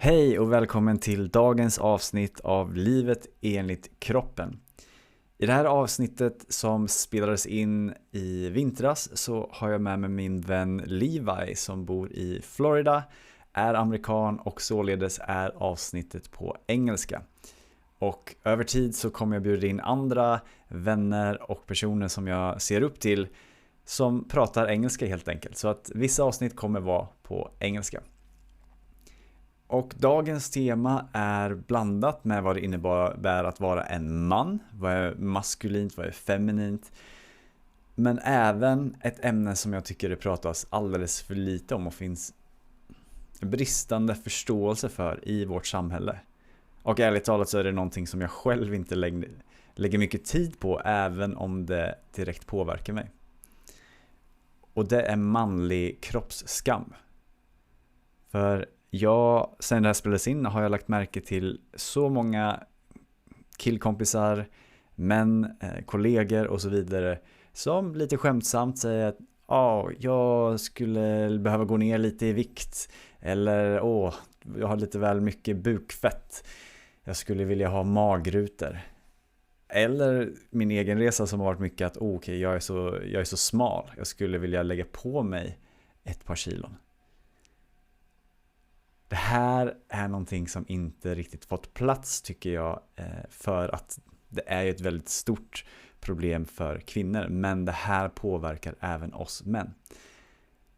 Hej och välkommen till dagens avsnitt av Livet enligt kroppen. I det här avsnittet som spelades in i vintras så har jag med mig min vän Levi som bor i Florida, är amerikan och således är avsnittet på engelska. Och över tid så kommer jag bjuda in andra vänner och personer som jag ser upp till som pratar engelska helt enkelt. Så att vissa avsnitt kommer vara på engelska. Och dagens tema är blandat med vad det innebär att vara en man. Vad är maskulint, vad är feminint. Men även ett ämne som jag tycker det pratas alldeles för lite om och finns bristande förståelse för i vårt samhälle. Och ärligt talat så är det någonting som jag själv inte lägger mycket tid på, även om det direkt påverkar mig. Och det är manlig kroppsskam. För sen det här spelades in har jag lagt märke till så många killkompisar, män, kollegor och så vidare som lite skämtsamt säger att jag skulle behöva gå ner lite i vikt, eller jag har lite väl mycket bukfett, jag skulle vilja ha magrutor. Eller min egen resa som har varit mycket att jag är så smal, jag skulle vilja lägga på mig ett par kilon. Det här är någonting som inte riktigt fått plats tycker jag, för att det är ett väldigt stort problem för kvinnor, men det här påverkar även oss män.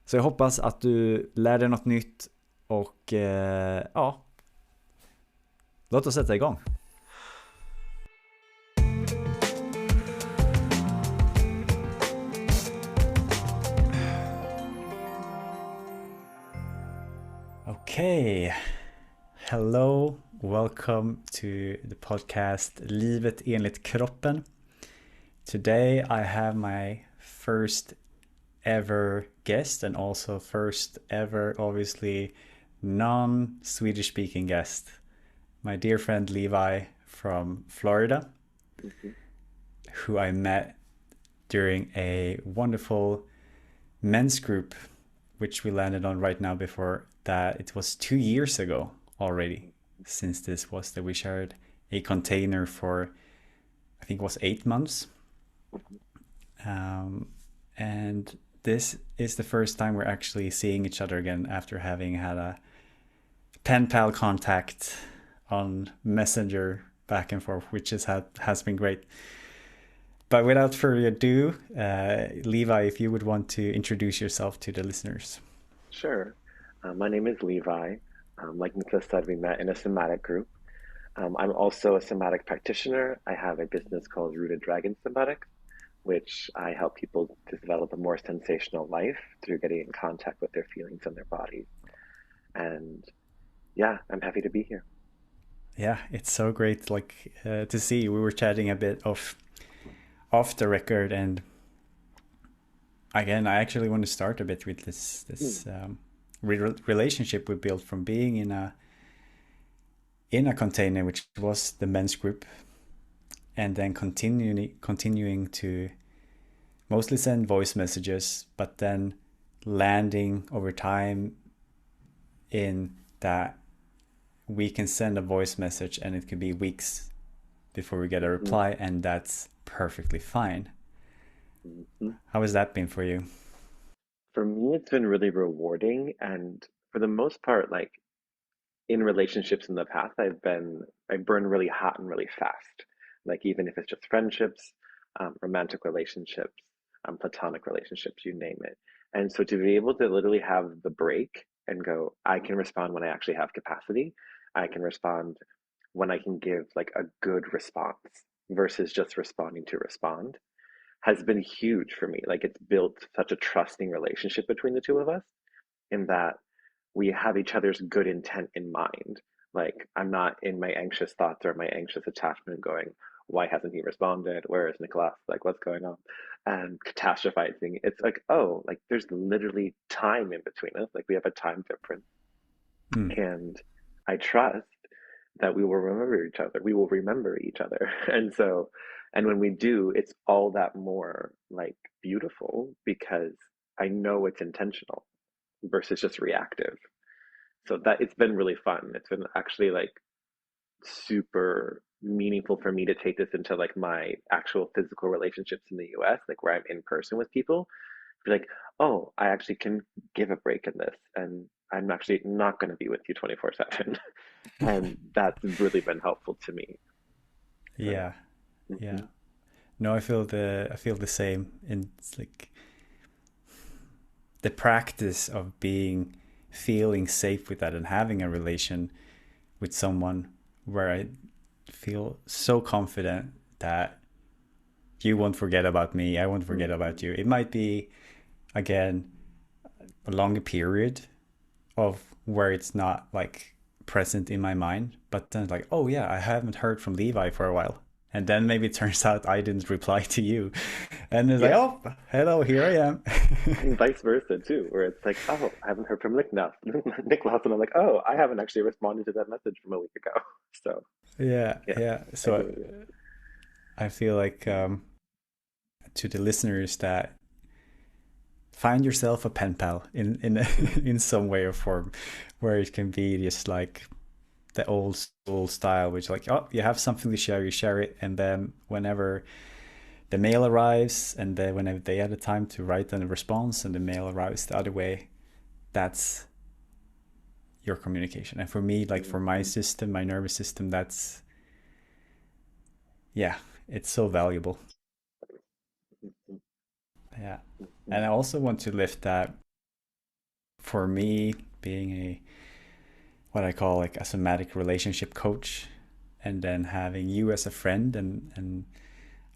Så jag hoppas att du lär dig något nytt och låt oss sätta igång. Okay, hello, welcome to the podcast Livet enligt kroppen. Today I have my first ever guest and also first ever, obviously, non-Swedish speaking guest. My dear friend Levi from Florida, who I met during a wonderful men's group, which we landed on right now before that. It was 2 years ago already since this was that we shared a container for, I think it was 8 months. And this is the first time we're actually seeing each other again after having had a pen pal contact on Messenger back and forth, which has been great. But without further ado, Levi, if you would want to introduce yourself to the listeners. Sure. My name is Levi. Like Nicholas said, we met in a somatic group. I'm also a somatic practitioner. I have a business called Rooted Dragon Somatics, which I help people to develop a more sensational life through getting in contact with their feelings and their bodies. And yeah, I'm happy to be here. Yeah, it's so great to see. We were chatting a bit off the record, and again, I actually want to start a bit with this relationship we built from being in a container, which was the men's group, and then continuing to mostly send voice messages, but then landing over time in that we can send a voice message and it could be weeks before we get a reply, and that's perfectly fine. How has that been for you? For me, it's been really rewarding, and for the most part, like in relationships in the past, I burn really hot and really fast. Like even if it's just friendships, romantic relationships, platonic relationships, you name it. And so to be able to literally have the break and go, I can respond when I actually have capacity. I can respond when I can give like a good response versus just responding to respond, has been huge for me. Like it's built such a trusting relationship between the two of us, in that we have each other's good intent in mind. Like I'm not in my anxious thoughts or my anxious attachment going, why hasn't he responded? Where is Nicholas? Like what's going on? And catastrophizing. It's like, like there's literally time in between us. Like we have a time difference. And I trust that we will remember each other. We will remember each other. And when we do, it's all that more like beautiful because I know it's intentional versus just reactive. So that it's been really fun. It's been actually like super meaningful for me to take this into like my actual physical relationships in the US, like where I'm in person with people. Be like, oh, I actually can give a break in this, and I'm actually not going to be with you 24/7. And that's really been helpful to me. So, Yeah, yeah. mhm. No, I feel the same. And it's like the practice of feeling safe with that and having a relation with someone where I feel so confident that you won't forget about me, I won't forget about Mhm. you. It might be again a longer period of where it's not like present in my mind, but then like, oh yeah, I haven't heard from Levi for a while. And then maybe it turns out I didn't reply to you. And it's like, Yeah, oh, hello, here I am. and vice versa too, where it's like, oh, I haven't heard from Nicholas, and I'm like, oh, I haven't actually responded to that message from a week ago. So Yeah, yeah, yeah. I So hear you. I feel like to the listeners that find yourself a pen pal in in some way or form, where it can be just like the old school style, which like, oh, you have something to share, you share it, and then whenever the mail arrives, and then whenever they had the time to write a response, and the mail arrives the other way, that's your communication. And for me, like for my Mhm. system, my nervous system, that's yeah, it's so valuable. Mhm. Yeah, and Mhm. I also want to lift that for me being a what I call like a somatic relationship coach, and then having you as a friend, and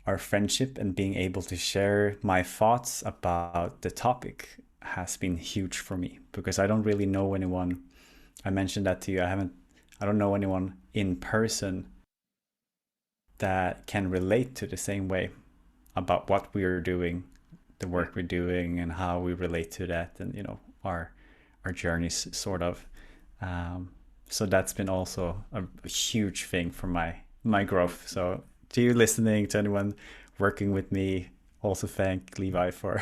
our friendship and being able to share my thoughts about the topic has been huge for me because I don't really know anyone. I mentioned that to you. I don't know anyone in person that can relate to the same way about what we are doing, the Yeah. work we're doing, and how we relate to that, and our journeys, sort of. Um, so that's been also a huge thing for my growth. Mhm. So to you listening, to anyone working with me, also thank Levi for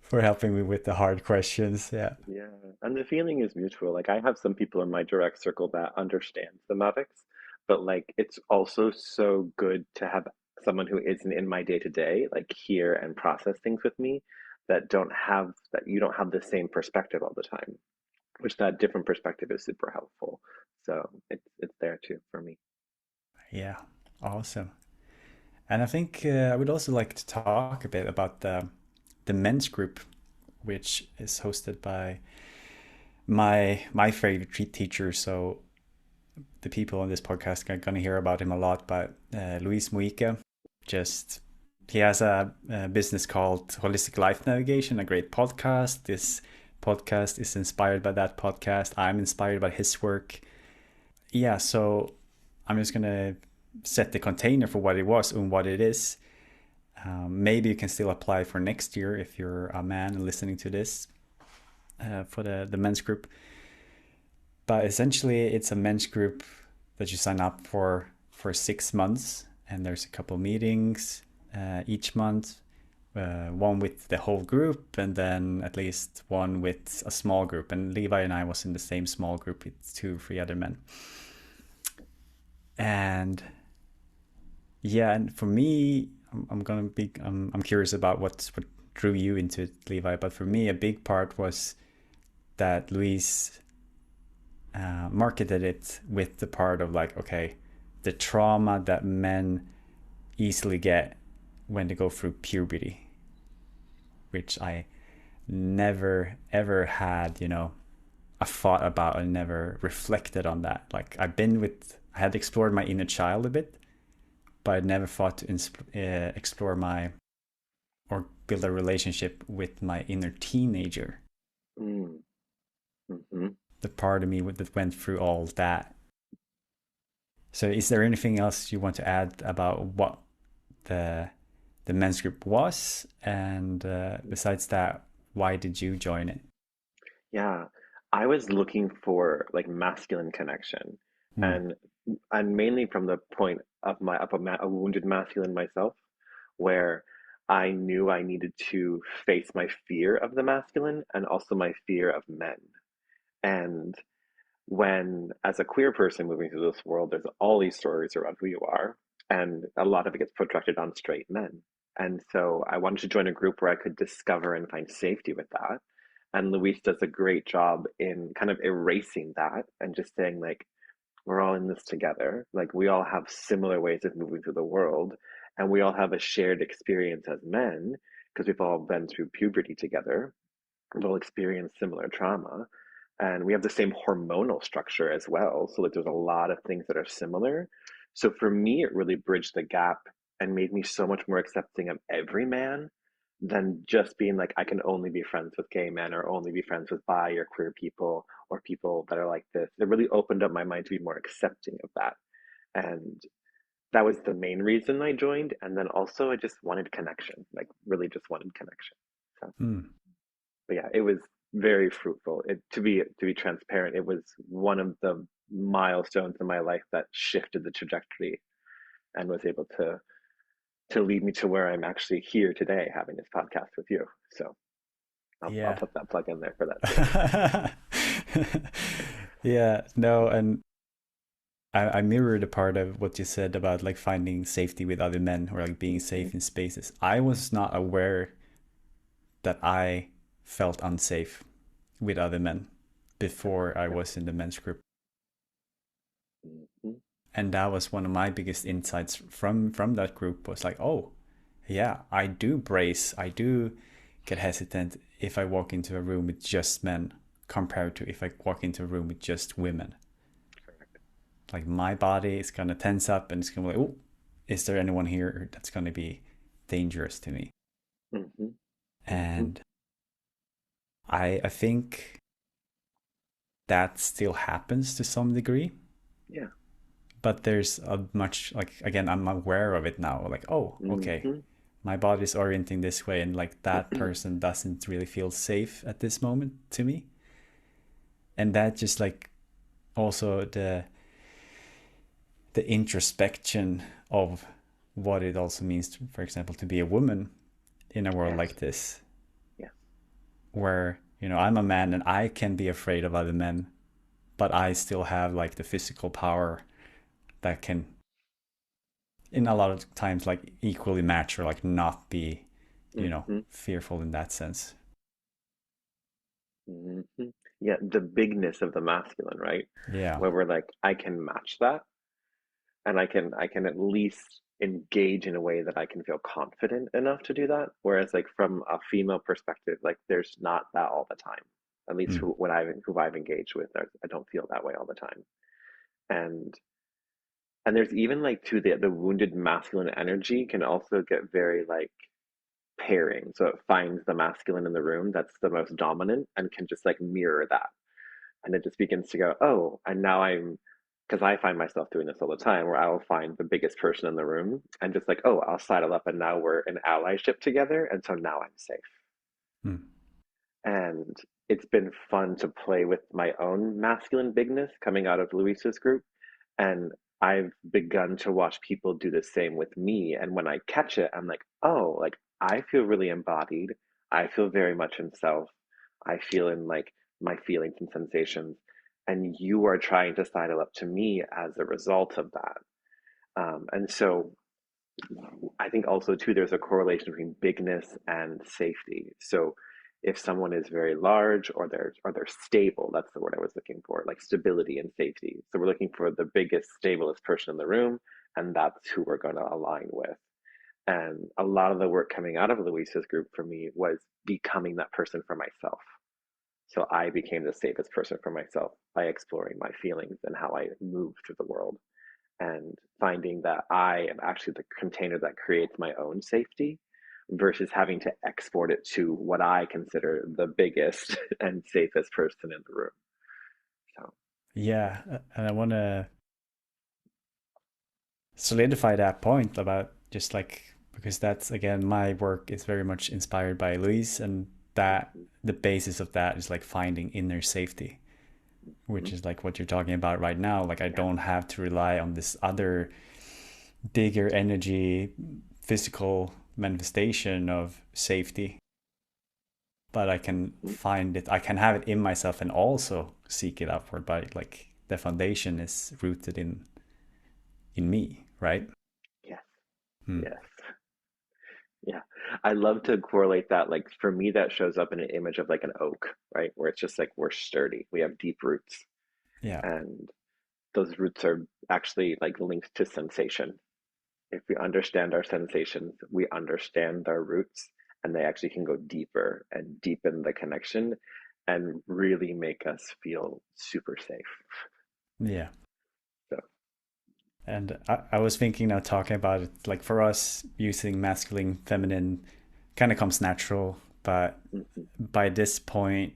for helping me with the hard questions. Yeah, Yeah, and the feeling is mutual. Like I have some people in my direct circle that understand thematics, but like it's also so good to have someone who isn't in my day to day, like hear and process things with me that you don't have the same perspective all the time, which that different perspective is super helpful. So it's there too for me. yeah, awesome. And I think I would also like to talk a bit about the men's group, which is hosted by my favorite teacher. So the people on this podcast are going to hear about him a lot. But Luis Muica, just he has a business called Holistic Life Navigation, a great podcast. This podcast is inspired by that podcast. I'm inspired by his work. Yeah, so I'm just gonna set the container for what it was and what it is. Maybe you can still apply for next year if you're a man and listening to this for the men's group. But essentially, it's a men's group that you sign up for 6 months, and there's a couple meetings each month. One with the whole group, and then at least one with a small group. And Levi and I was in the same small group with 2 or 3 other men. And yeah, and for me, I'm curious about what drew you into it, Levi. But for me, a big part was that Luis marketed it with the part of like, okay, the trauma that men easily get when they go through puberty, which I never ever had, a thought about. I never reflected on that. Like I had explored my inner child a bit, but I never thought to explore my or build a relationship with my inner teenager, Mm. Hmm. the part of me that went through all that. So, is there anything else you want to add about what the the men's group was, and besides that, why did you join it? Yeah, I was looking for like masculine connection, Mm, and mainly from the point of a wounded masculine myself, where I knew I needed to face my fear of the masculine and also my fear of men. And when, as a queer person moving through this world, there's all these stories around who you are, and a lot of it gets projected on straight men. And so I wanted to join a group where I could discover and find safety with that. And Luis does a great job in kind of erasing that and just saying, like, we're all in this together. Like, we all have similar ways of moving through the world, and we all have a shared experience as men because we've all been through puberty together. We've all experienced similar trauma, and we have the same hormonal structure as well. So, like, there's a lot of things that are similar. So, for me, it really bridged the gap and made me so much more accepting of every man than just being like, I can only be friends with gay men or only be friends with bi or queer people or people that are like this. It really opened up my mind to be more accepting of that. And that was the main reason I joined. And then also, I just wanted connection, like, really just wanted connection. So, Mm. but yeah, it was very fruitful. To be transparent, it was one of the milestones in my life that shifted the trajectory and was able to lead me to where I'm actually here today having this podcast with you. So I'll Yeah. put that plug in there for that too. Yeah, no, and I mirror the part of what you said about like finding safety with other men or like being safe in spaces. I was not aware that I felt unsafe with other men before I was in the men's group. Mhm. And that was one of my biggest insights from that group was like, oh, yeah, I do brace, I do get hesitant if I walk into a room with just men compared to if I walk into a room with just women. Correct. Like my body is gonna tense up and it's gonna be like, oh, is there anyone here that's gonna be dangerous to me? Hmm. Hmm. And I think that still happens to some degree, Yeah. but there's a much like again I'm aware of it now. Like, oh, okay, Hmm. my body's orienting this way, and like that person doesn't really feel safe at this moment to me, and that just like also the introspection of what it also means to, for example, to be a woman in a world Yes. like this, Yes. where I'm a man and I can be afraid of other men, but I still have like the physical power that can in a lot of times like equally match or like not be Hmm. fearful in that sense. Hmm. Yeah, the bigness of the masculine, right? Yeah. Where we're like, I can match that, and I can at least engage in a way that I can feel confident enough to do that. Whereas, like, from a female perspective, like, there's not that all the time. At least Mm. who I've engaged with, I don't feel that way all the time. And and there's even, like, too, the wounded masculine energy can also get very, like, pairing. So it finds the masculine in the room that's the most dominant and can just, like, mirror that. And it just begins to go, oh, and now because I find myself doing this all the time where I will find the biggest person in the room and just like, oh, I'll sidle up and now we're in allyship together. And so now I'm safe. Mm. And it's been fun to play with my own masculine bigness coming out of Luisa's group. And I've begun to watch people do the same with me. And when I catch it, I'm like, oh, like, I feel really embodied. I feel very much in self. I feel in, like, my feelings and sensations. And you are trying to sidle up to me as a result of that. And so I think also too there's a correlation between bigness and safety. So if someone is very large or they're stable, that's the word I was looking for, like stability and safety. So we're looking for the biggest, stablest person in the room, and that's who we're going to align with. And a lot of the work coming out of Luisa's group for me was becoming that person for myself. So I became the safest person for myself by exploring my feelings and how I move through the world and finding that I am actually the container that creates my own safety versus having to export it to what I consider the biggest and safest person in the room. So, Yeah, and I want to solidify that point about just like because that's again my work is very much inspired by Louise, and that mhm, the basis of that is like finding inner safety, which mhm, is like what you're talking about right now. Like I yeah, don't have to rely on this other bigger energy physical manifestation of safety but I can find it, I can have it in myself and also seek it upward, but like the foundation is rooted in me, right? Yes, Hmm. yes. Yeah. I love to correlate that. Like for me, that shows up in an image of like an oak, right? Where it's just like we're sturdy. We have deep roots. Yeah. And those roots are actually like linked to sensation. If we understand our sensations, we understand our roots, and they actually can go deeper and deepen the connection and really make us feel super safe. Yeah. So, And I was thinking now, talking about it, like for us, using masculine, feminine kind of comes natural. But mhm, by this point,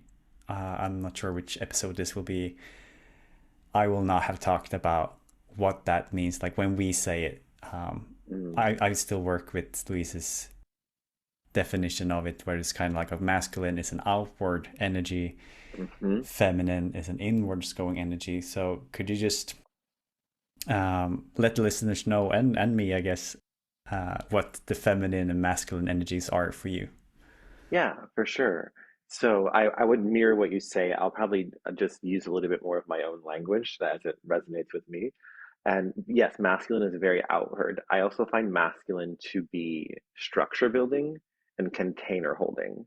I'm not sure which episode this will be. I will not have talked about what that means. Like when we say it, mm, I still work with Luis's definition of it, where it's kind of like a masculine is an outward energy, mhm. feminine is an inwards going energy. So could you just let the listeners know, and me, I guess, what the feminine and masculine energies are for you? Yeah, for sure. So I would mirror what you say. I'll probably just use a little bit more of my own language as it resonates with me. And yes, masculine is very outward. I also find masculine to be structure building and container holding.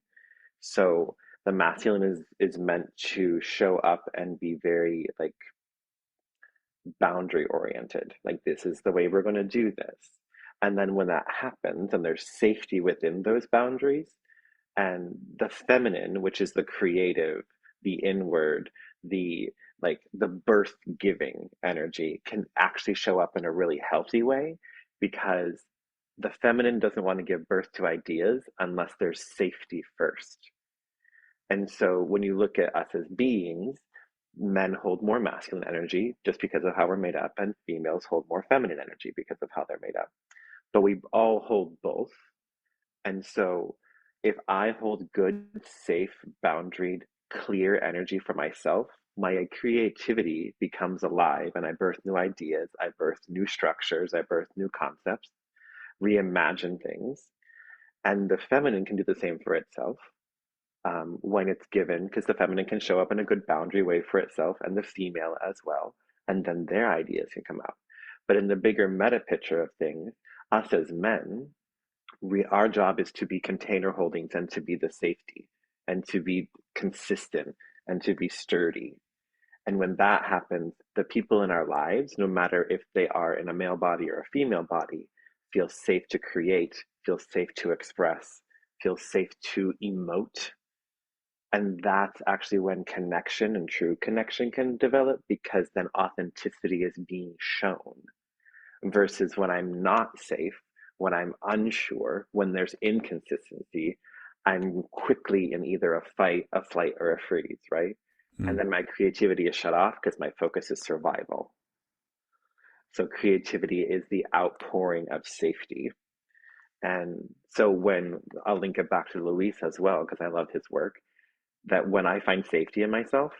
So the masculine is meant to show up and be very like boundary oriented. Like this is the way we're going to do this. And then when that happens and there's safety within those boundaries, and the feminine, which is the creative, the inward, the like the birth giving energy can actually show up in a really healthy way because the feminine doesn't want to give birth to ideas unless there's safety first. And so when you look at us as beings, men hold more masculine energy just because of how we're made up, and females hold more feminine energy because of how they're made up. But we all hold both. And so if I hold good, safe, boundaried, clear energy for myself, my creativity becomes alive and I birth new ideas, I birth new structures, I birth new concepts, reimagine things. And the feminine can do the same for itself when it's given, because the feminine can show up in a good boundary way for itself and the female as well. And then their ideas can come out. But in the bigger meta picture of things, us as men, our job is to be container holdings and to be the safety and to be consistent and to be sturdy. And when that happens, the people in our lives, no matter if they are in a male body or a female body, feel safe to create, feel safe to express, feel safe to emote. And that's actually when connection and true connection can develop because then authenticity is being shown versus when I'm not safe, when I'm unsure, when there's inconsistency, I'm quickly in either a fight, a flight, or a freeze, right? And Mm. then my creativity is shut off because my focus is survival. So creativity is the outpouring of safety. And so when I'll link it back to Luis as well, because I love his work, that when I find safety in myself,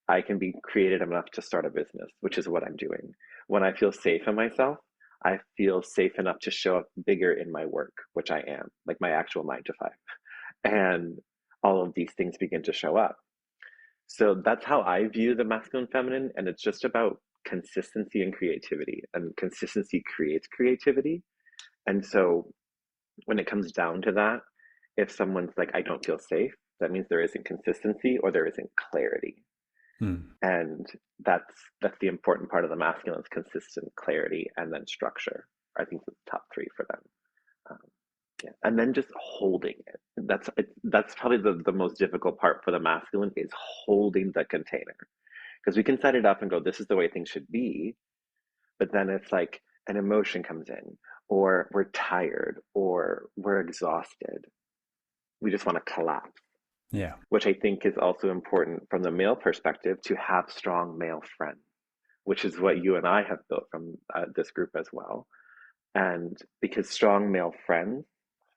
I can be creative enough to start a business, which is what I'm doing. When I feel safe in myself, I feel safe enough to show up bigger in my work, which I am, like my actual 9 to 5. And all of these things begin to show up. So that's how I view the masculine feminine. And it's just about consistency and creativity. And consistency creates creativity. And so when it comes down to that, if someone's like, I don't feel safe, that means there isn't consistency or there isn't clarity. Mm. And that's the important part of the masculine is consistent clarity and then structure. I think it's the top three for them. Um, yeah. And then just holding it. That's probably the most difficult part for the masculine is holding the container. Because we can set it up and go, this is the way things should be, but then it's like an emotion comes in, or we're tired, or we're exhausted. We just want to collapse, Yeah. which I think is also important from the male perspective to have strong male friends, which is what you and I have built from this group as well. And because strong male friends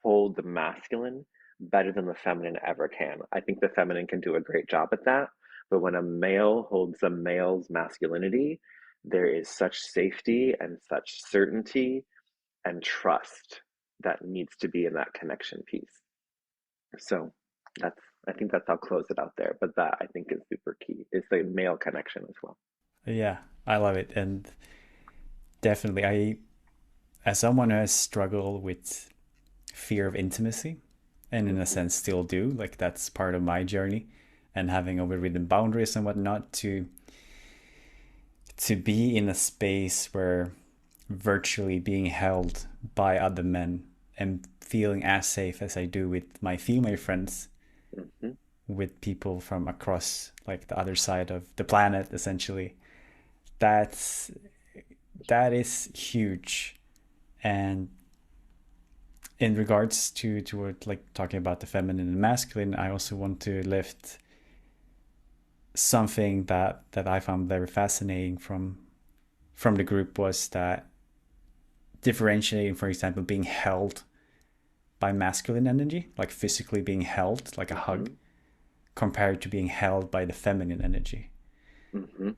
hold the masculine better than the feminine ever can. I think the feminine can do a great job at that. But when a male holds a male's masculinity, there is such safety and such certainty and trust that needs to be in that connection piece. So that's I think that's I'll close it out there. But that I think is super key. Is the male connection as well. Yeah, I love it. And definitely, as someone who has struggled with fear of intimacy, and in a Mm-hmm. sense still do, like that's part of my journey, and having overridden boundaries and whatnot, to be in a space where virtually being held by other men and feeling as safe as I do with my female friends, Mm-hmm. with people from across like the other side of the planet, essentially, that's that is huge. And in regards to what, like talking about the feminine and masculine, I also want to lift something that I found very fascinating from the group, was that differentiating, for example, being held by masculine energy, like physically being held, like a hug, Mm-hmm. compared to being held by the feminine energy. Mm-hmm.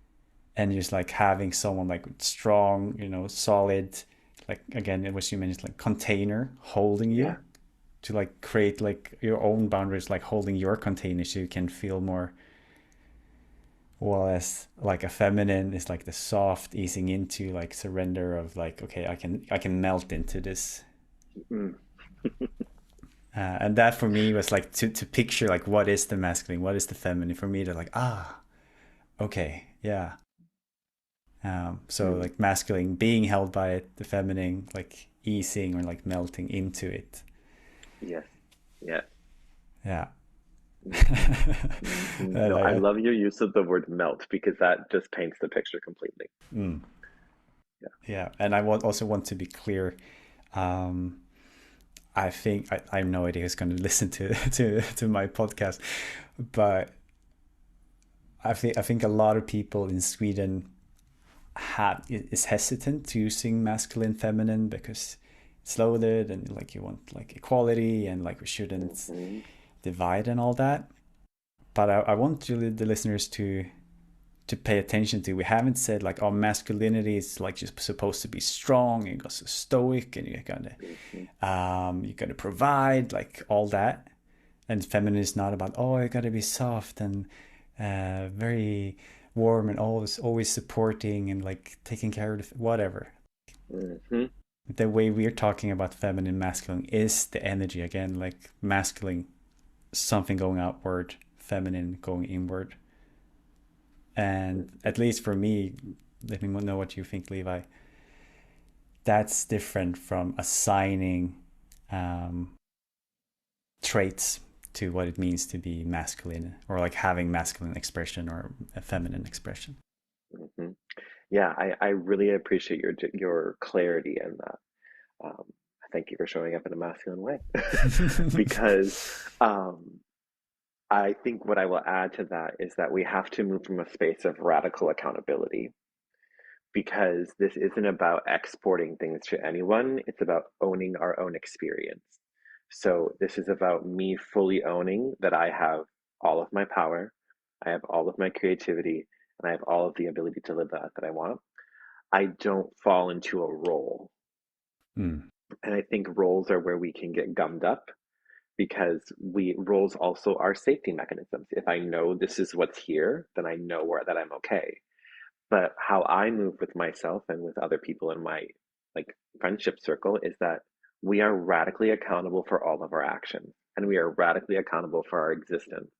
And just like having someone like strong, solid, like again, it was you mentioned, like container holding you, Yeah. to like create like your own boundaries, like holding your container so you can feel more. Well, as like a feminine is like the soft easing into, like surrender of like, okay, I can melt into this. Mm. And that for me was like to picture like what is the masculine, what is the feminine. For me, to like, okay, yeah. So Mm. like masculine being held by it, the feminine like easing or like melting into it. Yes. Yes. Yeah. Mm-hmm. Mm-hmm. And No, I I, love your use of the word melt because that just paints the picture completely. mm, Yeah. yeah, and I also want to be clear. Um, I think I have no idea who's going to listen to my podcast, but I think a lot of people in Sweden is hesitant to using masculine, feminine, because it's loaded and like you want like equality and like we shouldn't Mm-hmm. divide and all that. But I want the listeners to pay attention to. We haven't said like, oh, masculinity is like just supposed to be strong and so stoic and Mm-hmm. you're gonna provide like all that. And feminine is not about, oh, you gotta be soft and very warm and always supporting and like taking care of whatever. Mm-hmm. The way we're talking about feminine, masculine is the energy again, like masculine, something going outward, feminine going inward. And at least for me, let me know what you think, Levi. That's different from assigning um, traits to what it means to be masculine, or like having masculine expression or a feminine expression. Mm-hmm. Yeah, I really appreciate your clarity in that. Um, Thank you for showing up in a masculine way. Because um, I think what I will add to that is that we have to move from a space of radical accountability because this isn't about exporting things to anyone, it's about owning our own experience. So, this is about me fully owning that I have all of my power, I have all of my creativity, and I have all of the ability to live that I want. I don't fall into a role. Mm, And I think roles are where we can get gummed up because we roles also are safety mechanisms. If I know this is what's here, then I know where that I'm okay. But how I move with myself and with other people in my like friendship circle is that we are radically accountable for all of our actions and we are radically accountable for our existence.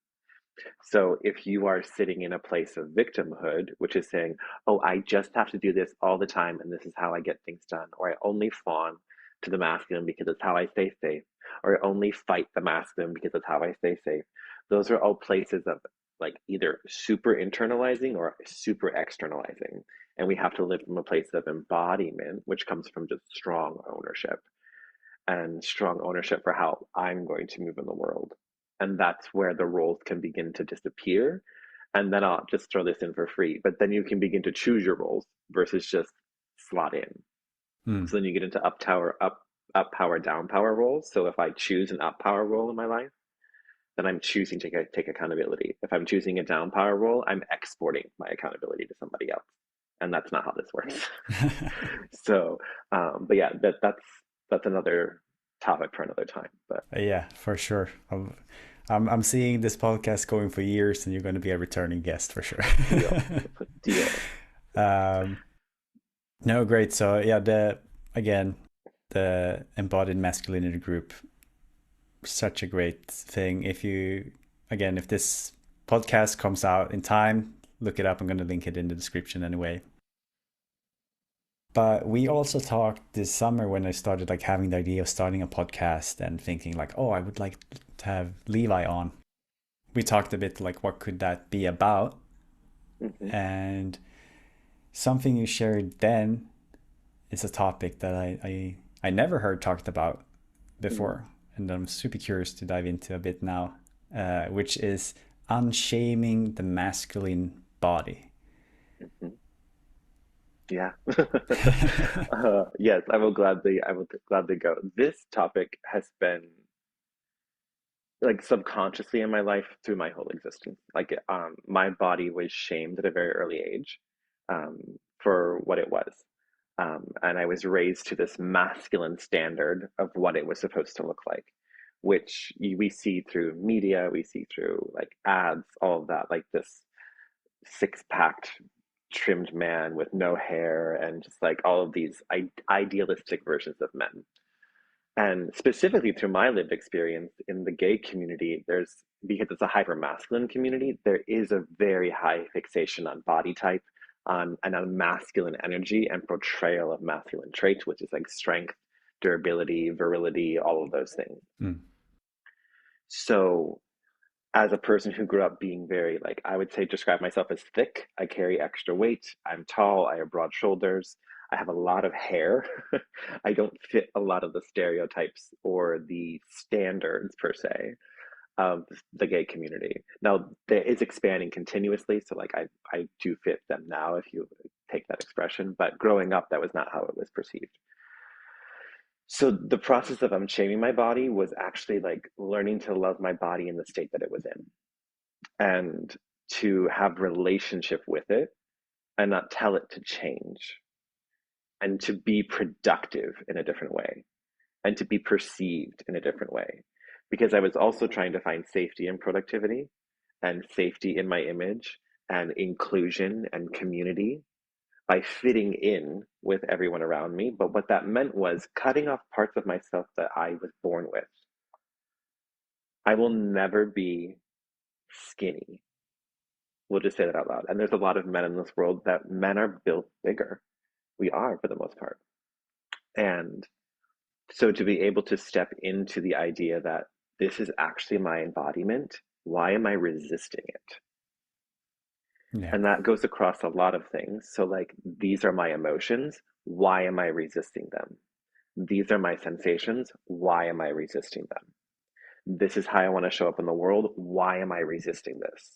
So if you are sitting in a place of victimhood, which is saying, oh, I just have to do this all the time and this is how I get things done, or I only fawn to the masculine because it's how I stay safe, or I only fight the masculine because it's how I stay safe. Those are all places of like either super internalizing or super externalizing. And we have to live from a place of embodiment, which comes from just strong ownership and strong ownership for how I'm going to move in the world. And that's where the roles can begin to disappear. And then I'll just throw this in for free. But then you can begin to choose your roles versus just slot in. mm, So then you get into up power, down power roles. So if I choose an up power role in my life, then I'm choosing to take accountability. If I'm choosing a down power role, I'm exporting my accountability to somebody else. And that's not how this works. So, but yeah, that's another topic for another time. But yeah, for sure. I'm seeing this podcast going for years, and you're going to be a returning guest for sure. Deal. Deal. um, no, great. So yeah, the again, the embodied masculinity group, such a great thing. If you again, if this podcast comes out in time, look it up. I'm going to link it in the description anyway. But we also talked this summer when I started like having the idea of starting a podcast and thinking like, oh, I would like to have Levi on. We talked a bit like what could that be about, Hmm. and something you shared then is a topic that I never heard talked about Mm. before, and I'm super curious to dive into a bit now, which is unshaming the masculine body. Hmm. Yeah. Yes, I will gladly go. This topic has been like subconsciously in my life through my whole existence. Like, my body was shamed at a very early age, um, for what it was. And I was raised to this masculine standard of what it was supposed to look like, which we see through media, we see through like ads, all of that, like this six-packed trimmed man with no hair and just like all of these idealistic versions of men. And specifically through my lived experience in the gay community, because it's a hyper masculine community, there is a very high fixation on body type, and on masculine energy and portrayal of masculine traits, which is like strength, durability, virility, all of those things. Mm. So as a person who grew up being very, like, I would say, describe myself as thick. I carry extra weight. I'm tall. I have broad shoulders. I have a lot of hair. I don't fit a lot of the stereotypes or the standards per se of the gay community. Now, that is expanding continuously. So, like, I do fit them now, if you take that expression. But growing up, that was not how it was perceived. So the process of unshaming my body was actually like learning to love my body in the state that it was in, and to have relationship with it and not tell it to change, and to be productive in a different way, and to be perceived in a different way, because I was also trying to find safety in productivity and safety in my image and inclusion and community by fitting in with everyone around me. But what that meant was cutting off parts of myself that I was born with. I will never be skinny. We'll just say that out loud. And there's a lot of men in this world that men are built bigger. We are, for the most part. And so to be able to step into the idea that this is actually my embodiment, why am I resisting it? Yeah. And that goes across a lot of things. So, like, these are my emotions. Why am I resisting them? These are my sensations. Why am I resisting them? This is how I want to show up in the world. Why am I resisting this?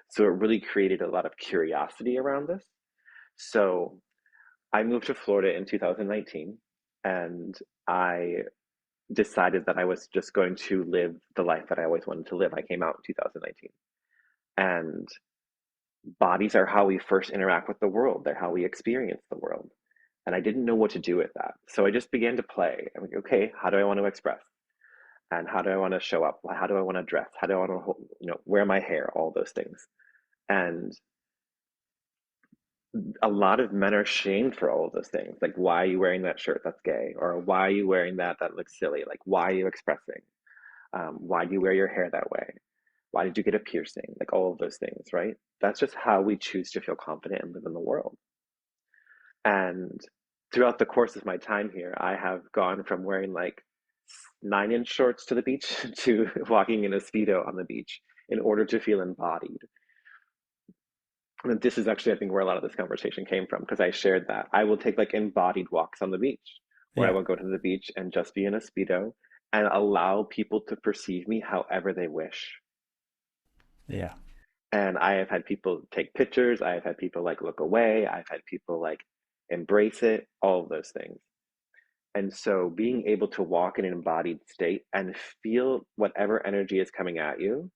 So it really created a lot of curiosity around this. So I moved to Florida in 2019, and I decided that I was just going to live the life that I always wanted to live. I came out in 2019. And bodies are how we first interact with the world, they're how we experience the world. And I didn't know what to do with that. So I just began to play. I'm like, okay, how do I want to express? And how do I want to show up? How do I want to dress? How do I want to, wear my hair? All those things. And a lot of men are shamed for all of those things. Like, why are you wearing that shirt? That's gay. Or why are you wearing that? That looks silly. Like, why are you expressing? Why do you wear your hair that way? Why did you get a piercing? Like, all of those things, right? That's just how we choose to feel confident and live in the world. And throughout the course of my time here, I have gone from wearing like 9-inch shorts to the beach to walking in a speedo on the beach in order to feel embodied. And this is actually, I think, where a lot of this conversation came from, because I shared that I will take like embodied walks on the beach, where I Yeah. will go to the beach and just be in a speedo and allow people to perceive me however they wish. Yeah. And I have had people take pictures, I have had people like look away, I've had people like embrace it, all of those things. And so being able to walk in an embodied state and feel whatever energy is coming at you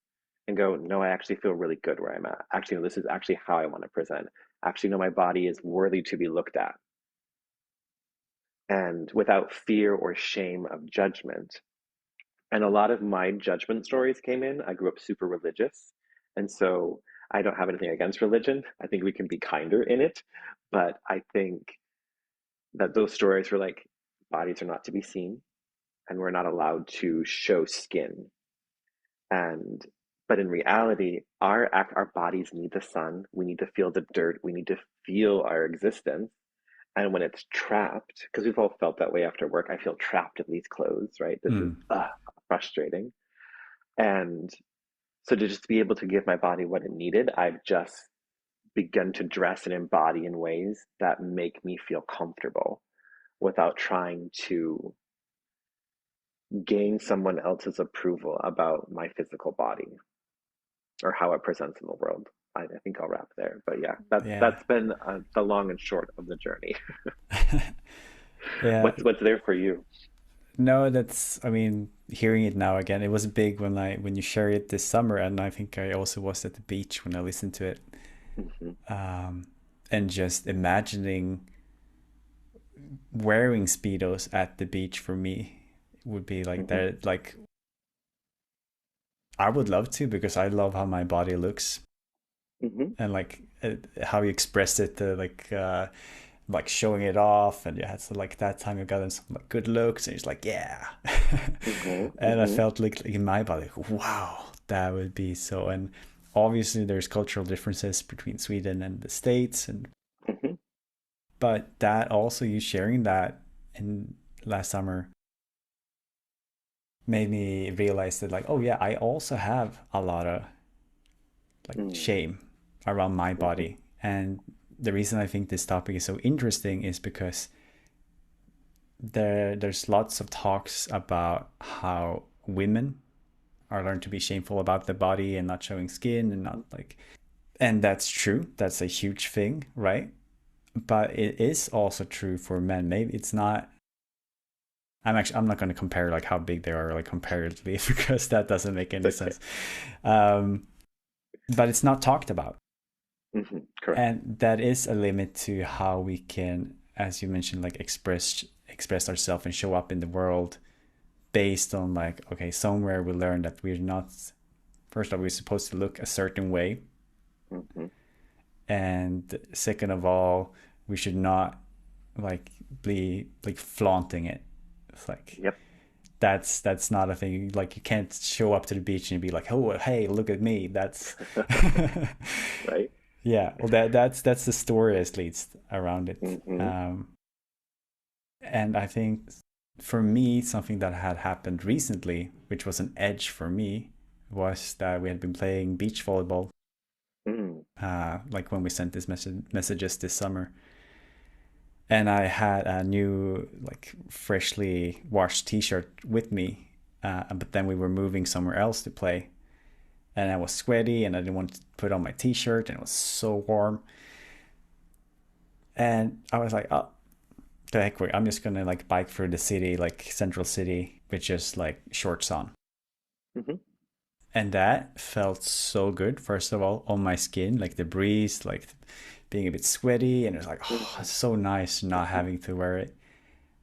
and go, no, I actually feel really good where I'm at. Actually, no, this is actually how I want to present. Actually, no, my body is worthy to be looked at. And without fear or shame of judgment, And a lot of my judgment stories came in. I grew up super religious. And so I don't have anything against religion. I think we can be kinder in it. But I think that those stories were like, bodies are not to be seen and we're not allowed to show skin. And but in reality, our bodies need the sun. We need to feel the dirt. We need to feel our existence. And when it's trapped, because we've all felt that way after work, I feel trapped in these clothes, right? This is frustrating. And so to just be able to give my body what it needed, I've just begun to dress and embody in ways that make me feel comfortable without trying to gain someone else's approval about my physical body or how it presents in the world. I think I'll wrap there. But yeah, Yeah. that's been the long and short of the journey. Yeah. What's there for you? No, that's, I mean, hearing it now again, it was big when you shared it this summer, and I think I also was at the beach when I listened to it. Hmm. And just imagining wearing speedos at the beach for me would be like Hmm. that. Like, I would love to, because I love how my body looks, Hmm. and like how you express it, like showing it off, and yeah, so like that time you got some like good looks, and it's like, yeah. Hmm. And I Hmm. felt like in my body, wow, that would be so. And obviously there's cultural differences between Sweden and the States, and Hmm. but that also, you sharing that in last summer made me realize that, like, oh yeah, I also have a lot of like shame around my Hmm. body. And the reason I think this topic is so interesting is because there's lots of talks about how women are learned to be shameful about their body and not showing skin and not like, and that's true, that's a huge thing, right? But it is also true for men. Maybe it's not, I'm not going to compare like how big they are like comparatively because that doesn't make any It's okay. sense. um but it's not talked about, Correct. and that is a limit to how we can, as you mentioned, like express ourselves and show up in the world, based on like, okay, somewhere we learned that we're not, first of all, we're supposed to look a certain way, Hmm. and second of all, we should not like be like flaunting it. It's like, Yep. that's not a thing. Like, you can't show up to the beach and be like, oh hey, look at me. That's Right. yeah, well, that's the story at least around it. Hmm. And I think for me, something that had happened recently, which was an edge for me, was that we had been playing beach volleyball, Mm. like when we sent this messages this summer. And I had a new, like, freshly washed T-shirt with me, but then we were moving somewhere else to play, and I was sweaty, and I didn't want to put on my T-shirt, and it was so warm, and I was like, oh, the heck with, I'm just gonna like bike through the city, like central city, with just like shorts on. Hmm. And that felt so good, first of all, on my skin, like the breeze, like being a bit sweaty, and it was like, oh, it's Hmm. so nice not Hmm. having to wear it.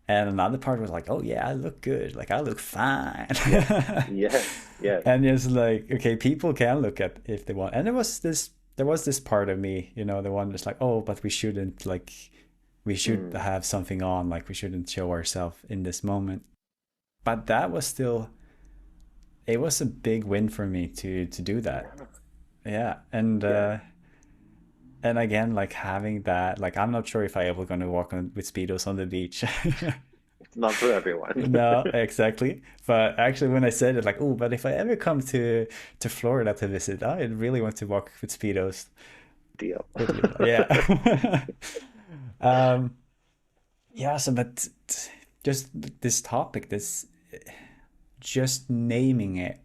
And another part was like, oh yeah, I look good, like I look fine. Yes. Yes. Yes. And it's like, okay, people can look at if they want. And there was this part of me, the one that's like, oh, but we shouldn't, like, we should Mm. have something on, like we shouldn't show ourselves in this moment. But that was still, it was a big win for me to do that. Yeah. Yeah. And Yeah. and again, like having that, like, I'm not sure if I ever gonna walk on with speedos on the beach. It's not for everyone. No, exactly. But actually, when I said it, like, oh, but if I ever come to Florida to visit, I really want to walk with speedos Deal. with Levi. Yeah. um, yeah. So, but just this topic, this, just naming it,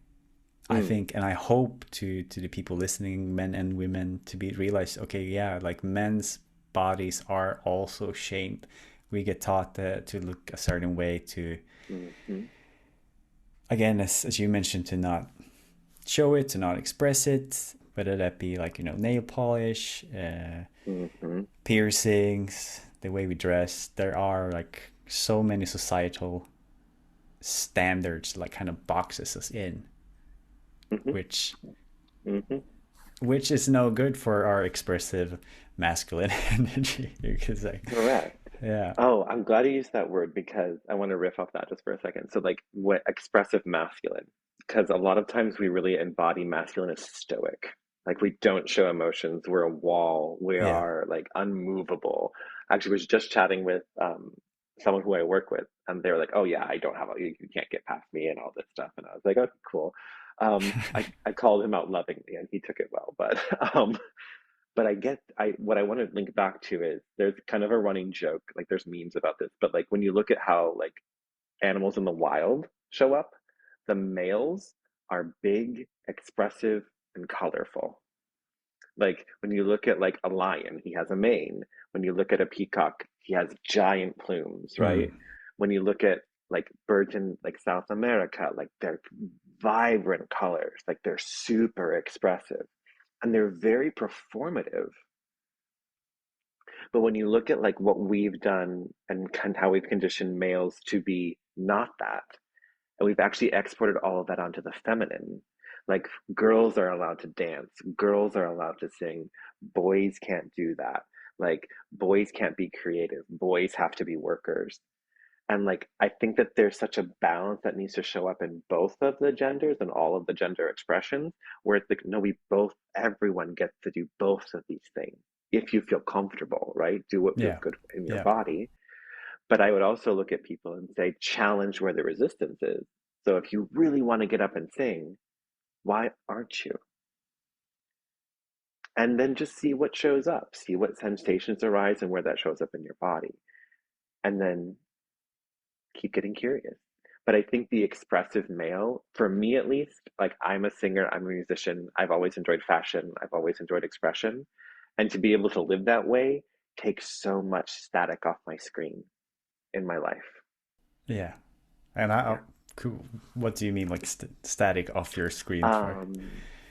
I Mm. think, and I hope to the people listening, men and women, to be realized, okay, yeah, like men's bodies are also shamed. We get taught to look a certain way, to, Mhm. again, as you mentioned, to not show it, to not express it, whether that be like, nail polish, Mhm. piercings, the way we dress. There are like so many societal standards, like kind of boxes us in, Hmm. which Hmm. which is no good for our expressive masculine energy, you could say. Correct. Yeah. Oh, I'm glad you used that word because I want to riff off that just for a second. So, like, what expressive masculine? Because a lot of times we really embody masculine as stoic. Like, we don't show emotions. We're a wall. We Yeah. are like unmovable. Actually, I was just chatting with someone who I work with, and they were like, "Oh yeah, I don't have you can't get past me and all this stuff." And I was like, "Okay, cool." I called him out lovingly, and he took it well. But but I what I want to link back to is there's kind of a running joke, like there's memes about this, but like when you look at how like animals in the wild show up, the males are big, expressive, and colorful. Like when you look at like a lion, he has a mane. When you look at a peacock, he has giant plumes, right? Mm. When you look at like birds in like South America, like they're vibrant colors, like they're super expressive and they're very performative. But when you look at like what we've done and how we've conditioned males to be not that, and we've actually exported all of that onto the feminine. Like girls are allowed to dance, girls are allowed to sing, boys can't do that. Like boys can't be creative, boys have to be workers. And like I think that there's such a balance that needs to show up in both of the genders and all of the gender expressions, where it's like, no, we both, everyone gets to do both of these things if you feel comfortable, right? Do what feels Yeah. good in your Yeah. body. But I would also look at people and say, challenge where the resistance is. So if you really want to get up and sing, why aren't you? And then just see what shows up, see what sensations arise and where that shows up in your body. And then keep getting curious. But I think the expressive male, for me at least, like I'm a singer, I'm a musician, I've always enjoyed fashion, I've always enjoyed expression. And to be able to live that way takes so much static off my screen in my life. Yeah. And Yeah. cool. What do you mean, like static off your screen for? Um,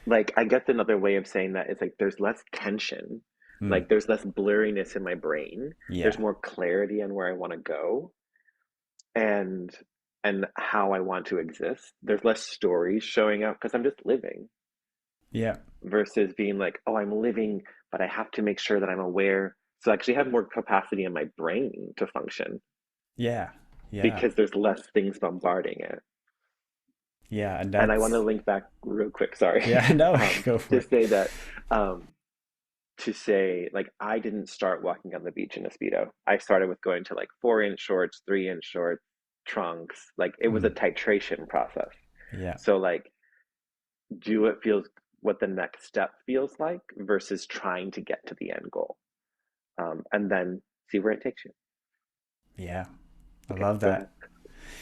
like I guess another way of saying that is like there's less tension, Mm. like there's less blurriness in my brain. There's Yeah. more clarity on where I want to go and and how I want to exist. There's less stories showing up because I'm just living Yeah. versus being like, oh, I'm living, but I have to make sure that I'm aware. So I actually have more capacity in my brain to function Yeah. Yeah. because there's less things bombarding it. Yeah. And And I want to that's, link back real quick, sorry, yeah, no, go for to it. say that um, to say like I didn't start walking on the beach in a speedo. I started with going to like 4-inch shorts, 3-inch shorts, trunks. Like it was a Mm. titration process. Yeah. So like do what feels what the next step feels like versus trying to get to the end goal. And then see where it takes you. Yeah. I Okay, love go ahead. that.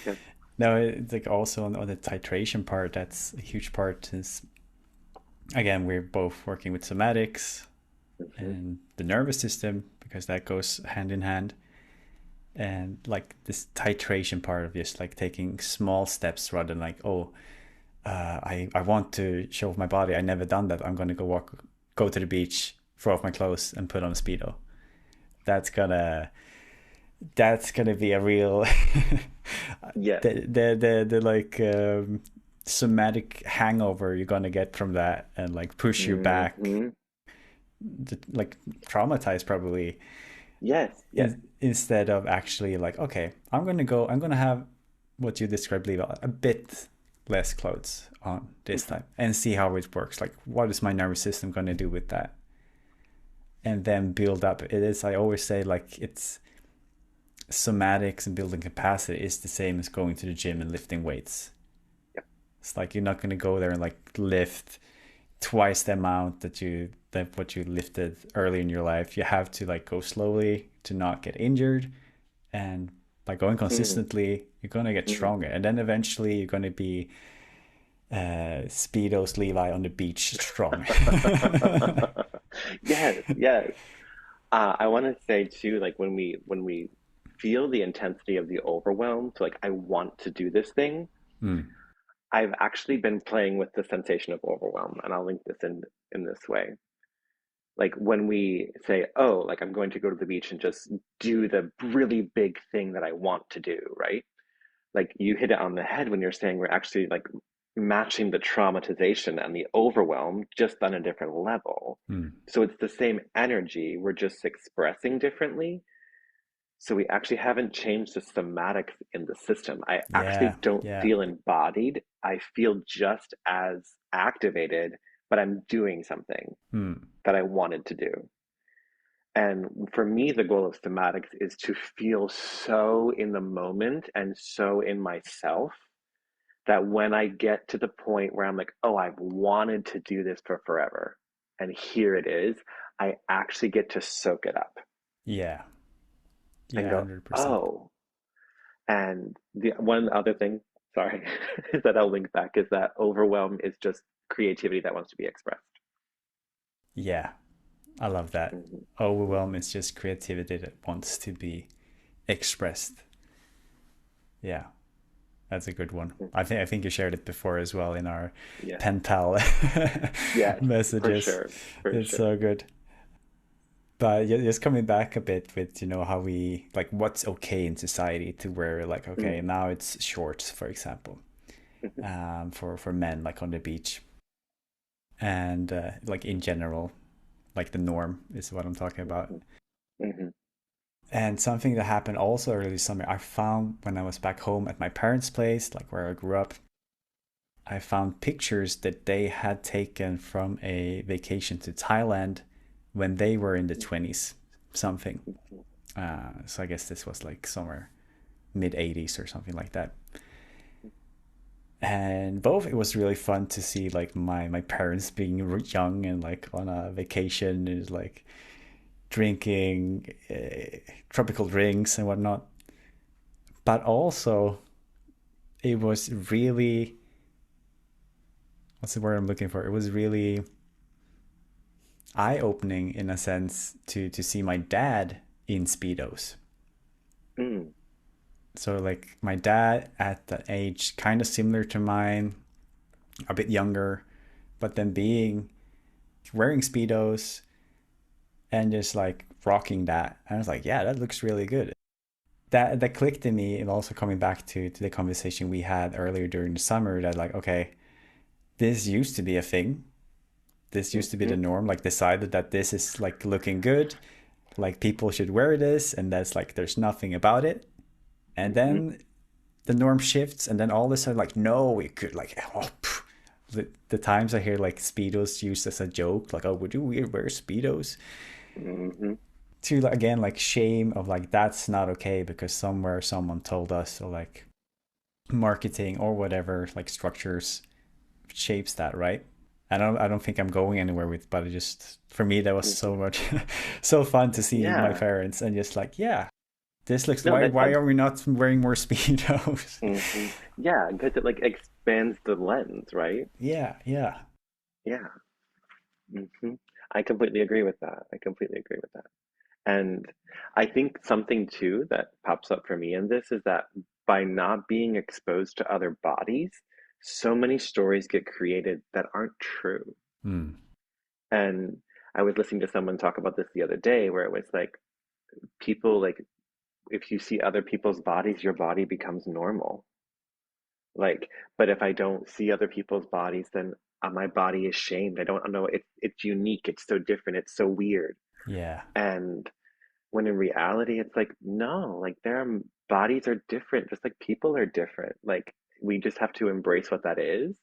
Yeah. No, it's like also on the titration part, that's a huge part is, again, we're both working with somatics Hmm. and the nervous system because that goes hand in hand. And like this titration part of just like taking small steps rather than like, oh, I want to show off my body. I never done that. I'm going to go to the beach, throw off my clothes and put on a speedo. That's gonna that's gonna be a real Yes. the like somatic hangover you're gonna get from that and like push you back, Hmm. like traumatize probably, Yes. Yes. instead of actually like, okay, I'm gonna have what you described, Levi, a bit less clothes on this Hmm. time and see how it works. Like, what is my nervous system gonna do with that? And then build up. It is, I always say, like, it's somatics and building capacity is the same as going to the gym and lifting weights. Yep. It's like you're not going to go there and like lift twice the amount that what you lifted early in your life. You have to like go slowly to not get injured, and by going Hmm. consistently, you're going to get Hmm. stronger, and then eventually you're going to be speedos Levi on the beach strong. Yes. Yes. I want to say too, like when we feel the intensity of the overwhelm, so like I want to do this thing, Mm. I've actually been playing with the sensation of overwhelm, and I'll link this in this way. Like when we say, "Oh, like I'm going to go to the beach and just do the really big thing that I want to do," right? like you hit it on the head when you're saying we're actually like matching the traumatization and the overwhelm just on a different level. Hmm. So it's the same energy, we're just expressing differently. So we actually haven't changed the somatics in the system. I Yeah, actually don't yeah. feel embodied. I feel just as activated, but I'm doing something Hmm. that I wanted to do. And for me, the goal of somatics is to feel so in the moment and so in myself that when I get to the point where I'm like, oh, I've wanted to do this for forever, and here it is, I actually get to soak it up Yeah. and Yeah, go, 100%. oh. And the one other thing, sorry, is that I'll link back is that overwhelm is just creativity that wants to be expressed. Yeah, I love that. Hmm. Overwhelm Hmm. is just creativity that wants to be expressed. Yeah, that's a good one. I think you shared it before as well in our Yes, pen pal yes, for messages. sure, for It's sure. so good. But just coming back a bit with, how we like what's okay in society to wear, like, okay, Mm. now it's shorts, for example, Hmm. for men, like on the beach, and like in general, like the norm is what I'm talking about. Hmm. Hmm. And something that happened also early summer, I found when I was back home at my parents' place, like where I grew up, I found pictures that they had taken from a vacation to Thailand when they were in the 20s, something. So I guess this was like somewhere mid 80s or something like that. And both, it was really fun to see like my parents being young and like on a vacation and like drinking tropical drinks and whatnot. But also, it was really, what's the word I'm looking for? It was really eye opening in a sense to see my dad in speedos. Mm. So like my dad at the age kind of similar to mine, a bit younger, but then being wearing speedos and just like rocking that. And I was like, yeah, that looks really good. That clicked in me, and also coming back to the conversation we had earlier during the summer, that like, okay, this used to be a thing. This used to be the Hmm. norm. Like decided that this is like looking good, like people should wear this, and that's like there's nothing about it. And Hmm. then the norm shifts, and then all of a sudden, like, no, we could like, oh, the times I hear like speedos used as a joke, like, oh, would you wear speedos? Hmm. To again like shame of like that's not okay because somewhere someone told us, or like marketing or whatever like structures shapes that, right? I don't think I'm going anywhere with, but it just for me that was so Hmm. much so fun to see my Yeah. parents and just like, yeah, this looks, No, why are we not wearing more speedos? hmm, yeah, because it like expands the lens, right? Yeah, yeah. Yeah. Hmm. I completely agree with that. I completely agree with that. And I think something too that pops up for me in this is that by not being exposed to other bodies, so many stories get created that aren't true. Hmm. And I was listening to someone talk about this the other day where it was like people like if you see other people's bodies, your body becomes normal. Like, but if I don't see other people's bodies, then my body is shamed. I don't know. It's unique. It's so different. It's so weird. Yeah, And when in reality, it's like, no, like bodies are different, just like people are different. Like we just have to embrace what that is.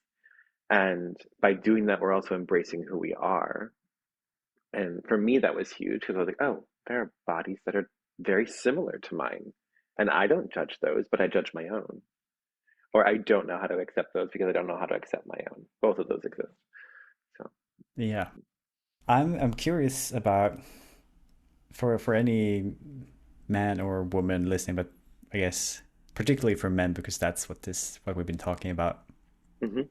And by doing that, we're also embracing who we are. And for me, that was huge because I was like, oh, there are bodies that are very similar to mine. And I don't judge those, but I judge my own. Or I don't know how to accept those because I don't know how to accept my own. Both of those exist. So, yeah. I'm curious about, for any man or woman listening, but I guess particularly for men because that's what we've been talking about, hmm.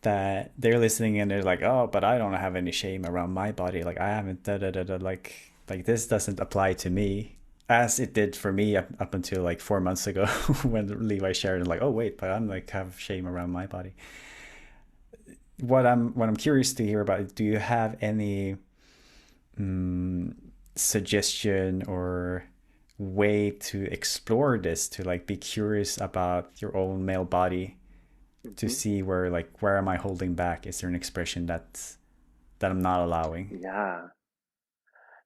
that they're listening and they're like, oh, but I don't have any shame around my body. Like I haven't da da da da. Like this doesn't apply to me as it did for me up until like 4 months ago when Levi shared and like, oh wait, but I'm like have shame around my body. What I'm curious to hear about. Do you have any suggestion or way to explore this, to like be curious about your own male body, to Hmm. see where like where am I holding back? Is there an expression that I'm not allowing? Yeah.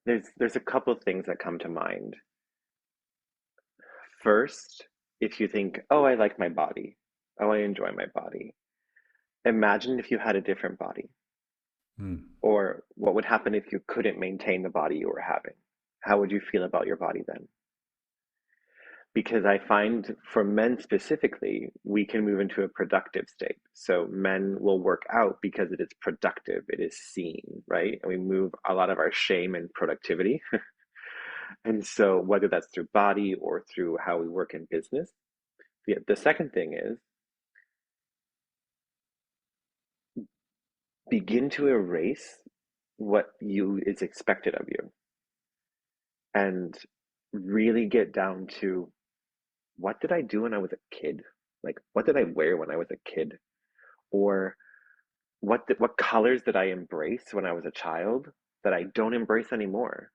There's a couple of things that come to mind. First, if you think, oh, I like my body. Oh, I enjoy my body. Imagine if you had a different body. Mm. Or what would happen if you couldn't maintain the body you were having? How would you feel about your body then? Because I find for men specifically, we can move into a productive state. So men will work out because it is productive, it is seen, right? And we move a lot of our shame and productivity. And so, whether that's through body or through how we work in business, the second thing is begin to erase what you is expected of you and really get down to what did I do when I was a kid? Like, what did I wear when I was a kid? Or what colors did I embrace when I was a child that I don't embrace anymore?